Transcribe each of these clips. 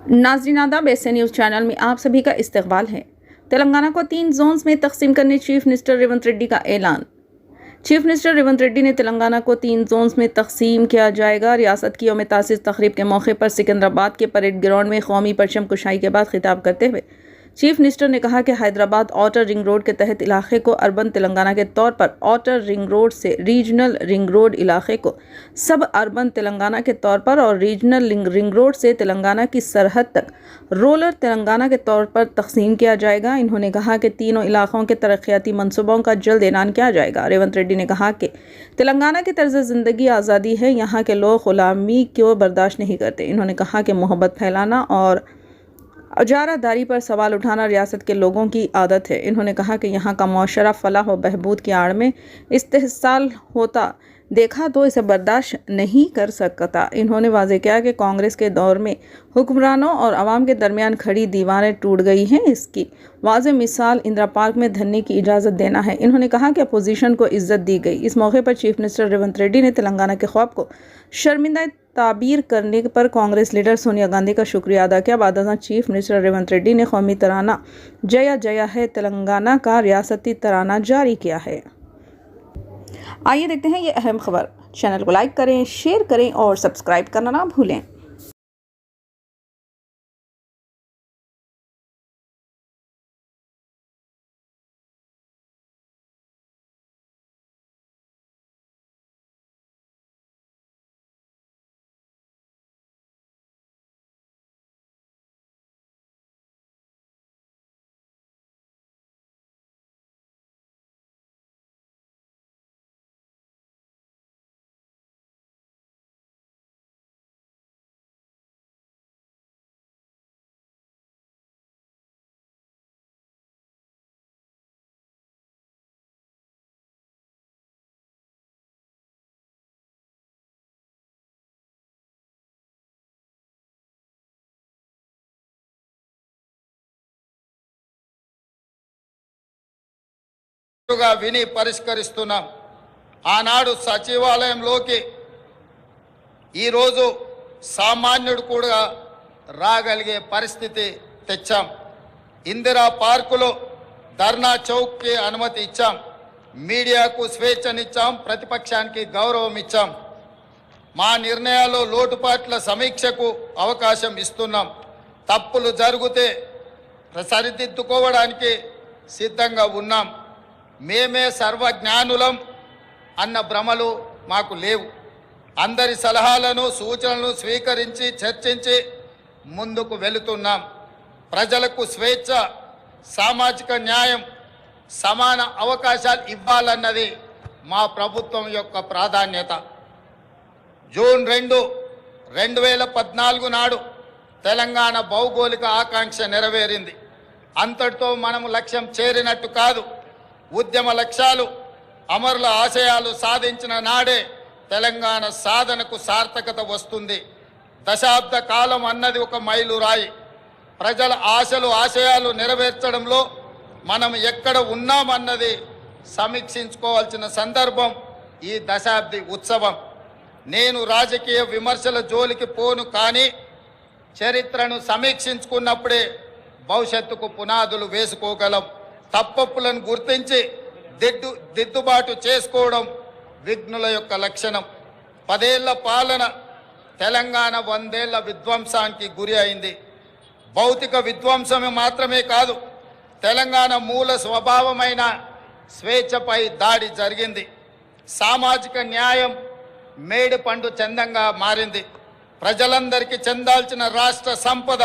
नाज़रीन आदाब, ऐसे न्यूज़ चैनल में आप सभी का इस्तकबाल है। तेलंगाना को 3 जोन्स में तकसीम करने चीफ मिनिस्टर रेवंत रेड्डी का ऐलान। चीफ मिनिस्टर रेवंत रेड्डी ने तेलंगाना को 3 जोन्स में तकसीम किया जाएगा। रियासत की यौम तासीस तकरीब के मौके पर सिकंदराबाद के परेड ग्राउंड में कौमी परचम कुशाई के बाद खिताब करते हुए चीफ मिनिस्टर ने कहा कि हैदराबाद आउटर रिंग रोड के तहत इलाके को अर्बन तेलंगाना के तौर पर, आउटर रिंग रोड से रीजनल रिंग रोड इलाके को सब अर्बन तेलंगाना के तौर पर और रीजनल रिंग रोड से तेलंगाना की सरहद तक रोलर तेलंगाना के तौर पर तकसीम किया जाएगा। इन्होंने कहा कि तीनों इलाकों के तरक्याती मनसूबों का जल्द ऐलान किया जाएगा। रेवंत रेड्डी ने कहा कि तेलंगाना की तर्ज ज़िंदगी आज़ादी है, यहाँ के लोग गुलामी को बर्दाश्त नहीं करते। इन्होंने कहा कि मोहब्बत फैलाना और इजारादारी पर सवाल उठाना रियासत के लोगों की आदत है। इन्होंने कहा कि यहाँ का मुआशरा फलाह और बहबूद की आड़ में इस्तेहसाल होता देखा तो इसे बर्दाश्त नहीं कर सकता। इन्होंने वाज़ेह किया कि कांग्रेस के दौर में हुक्मरानों और अवाम के दरमियान खड़ी दीवारें टूट गई हैं। इसकी वाज़ेह मिसाल इंदिरा पार्क में धरने की इजाज़त देना है। इन्होंने कहा कि अपोजिशन को इज्जत दी गई। इस मौके पर चीफ मिनिस्टर रेवंत रेड्डी ने तेलंगाना के ख्वाब को शर्मिंदा ताबीर करने पर कांग्रेस लीडर सोनिया गांधी का शुक्रिया अदा किया। बाद चीफ मिनिस्टर रेवंत रेड्डी ने कौमी तराना जया जया है तेलंगाना का रियासती तराना जारी किया है। आइए देखते हैं ये अहम खबर। चैनल को लाइक करें, शेयर करें और सब्सक्राइब करना ना भूलें। విని పరిష్కరిస్తున్నాం. ఆనాడు సచివాలయంలోకి ఈరోజు సామాన్యుడు కూడా రాగలిగే పరిస్థితి తెచ్చాం. ఇందిరా పార్కులో ధర్నా చౌక్కి అనుమతి ఇచ్చాం. మీడియాకు స్వేచ్ఛనిచ్చాం, ప్రతిపక్షానికి గౌరవం ఇచ్చాం. మా నిర్ణయాల్లో లోటుపాట్ల సమీక్షకు అవకాశం ఇస్తున్నాం. తప్పులు జరిగితే సరిదిద్దుకోవడానికి సిద్ధంగా ఉన్నాం. మేమే సర్వజ్ఞానులం అన్న భ్రమలు మాకు లేవు. అందరి సలహాలను సూచనలను స్వీకరించి చర్చించి ముందుకు వెళుతున్నాం. ప్రజలకు స్వేచ్ఛ, సామాజిక న్యాయం, సమాన అవకాశాలు ఇవ్వాలన్నది మా ప్రభుత్వం యొక్క ప్రాధాన్యత. జూన్ 2, 2014 నాడు తెలంగాణ భౌగోళిక ఆకాంక్ష నెరవేరింది. అంతటితో మనము లక్ష్యం చేరినట్టు కాదు. ఉద్యమ లక్ష్యాలు, అమరుల ఆశయాలు సాధించిన నాడే తెలంగాణ సాధనకు సార్థకత వస్తుంది. దశాబ్ద కాలం అన్నది ఒక మైలురాయి. ప్రజల ఆశలు, ఆశయాలు నెరవేర్చడంలో మనం ఎక్కడ ఉన్నామన్నది సమీక్షించుకోవాల్సిన సందర్భం ఈ దశాబ్ది ఉత్సవం. నేను రాజకీయ విమర్శల జోలికి పోను, కానీ చరిత్రను సమీక్షించుకున్నప్పుడే భవిష్యత్తుకు పునాదులు వేసుకోగలం. తప్పులను గుర్తించి దిద్దుబాటు చేసుకోవడం విఘ్నుల యొక్క లక్షణం. 10 ఏళ్ల పాలన తెలంగాణ 100 ఏళ్ల విధ్వంసానికి గురి అయింది. భౌతిక విధ్వంసమే మాత్రమే కాదు, తెలంగాణ మూల స్వభావమైన స్వేచ్ఛపై దాడి జరిగింది. సామాజిక న్యాయం మేడి పండు చందంగా మారింది. ప్రజలందరికీ చెందాల్సిన రాష్ట్ర సంపద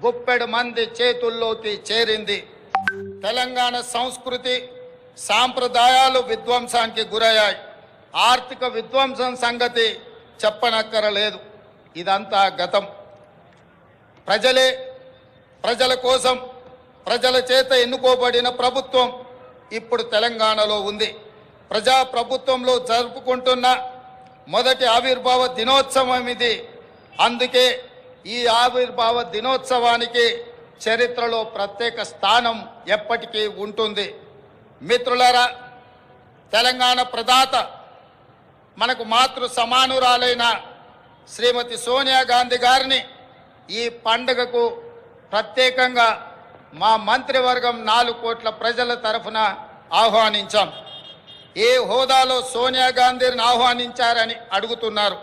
గుప్పెడు మంది చేతుల్లోకి చేరింది. తెలంగాణ సంస్కృతి, సాంప్రదాయాలు విధ్వంసానికి గురయ్యాయి. ఆర్థిక విధ్వంసం సంగతి చెప్పనక్కరలేదు. ఇదంతా గతం. ప్రజలే, ప్రజల కోసం, ప్రజల చేత ఎన్నుకోబడిన ప్రభుత్వం ఇప్పుడు తెలంగాణలో ఉంది. ప్రజా ప్రభుత్వంలో జరుపుకుంటున్న మొదటి ఆవిర్భావ దినోత్సవం ఇది. అందుకే ఈ ఆవిర్భావ దినోత్సవానికి చరిత్రలో ప్రత్యేక స్థానం ఎప్పటికీ ఉంటుంది. మిత్రులారా, తెలంగాణ ప్రదాత, మనకు మాతృ సమానురాలైన శ్రీమతి సోనియా గాంధీ గారిని ఈ పండుగకు ప్రత్యేకంగా మా మంత్రివర్గం 4 కోట్ల ప్రజల తరఫున ఆహ్వానించాం. ఏ హోదాలో సోనియా గాంధీని ఆహ్వానించారని అడుగుతున్నారు.